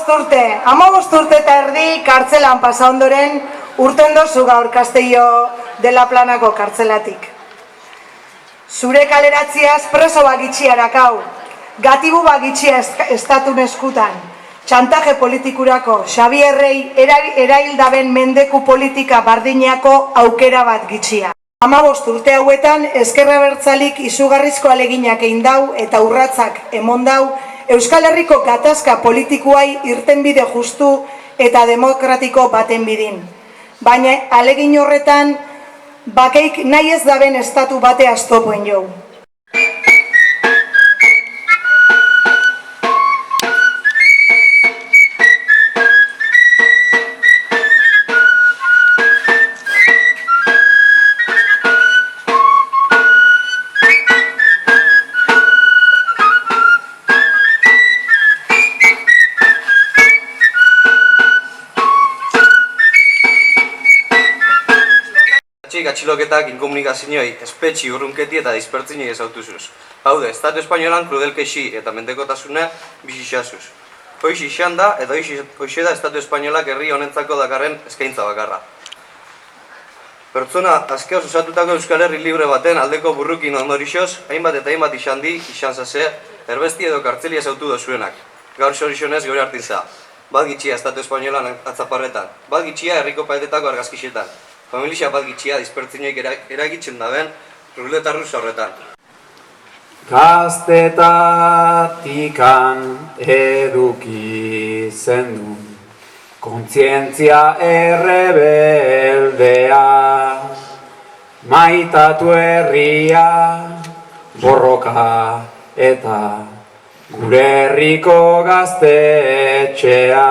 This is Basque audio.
Hamabost urte eta erdi kartzelan pasa ondoren urten dozu gaur Castelló de la Planako kartzelatik. Zure kaleratziaz preso bagitxiarak hau, gatibu bagitxia estatun eskutan, txantaje politikurako Xabierrei eraildaben mendeku politika bardineako aukera bat gitxia. 15 urte hauetan Ezker Abertzalik izugarrizko aleginak egin dau eta urratzak emon dau Euskal Herriko gatazka politikoai irtenbide justu eta demokratiko baten bidin. Baina alegin horretan bakeik nahi ez daben estatu bate aztopoen jau. Atxiloketak inkomunikazioei, espetxi, urrunketi eta dispertzinei ezautuzuz. Haude, Estatu Espainolan krudelkexi eta mendekotasuna bizixasuz. Hoiz izan da, eta hoiz da Estatu Espainolak herri honentzako dakarren eskaintza bakarra. Pertsona azkeoz osatutako Euskal Herri libre baten aldeko burrukin ondorixoz, hainbat eta hainbat izan zase, erbesti edo kartzeli ezautu dozuenak. Gaur sorizionez gure hartintza. Bat gitxia Estatu Espainolan atzaparretan, bat gitxia herriko paetetako argazkixetan. Familia bat gitxia dispertzinoik eragitzen daben ruletarruz horretan. Gaztetatikan eduki zendu, kontzientzia errebeldea, maitatu herria, borroka eta gure herriko gaztetxea.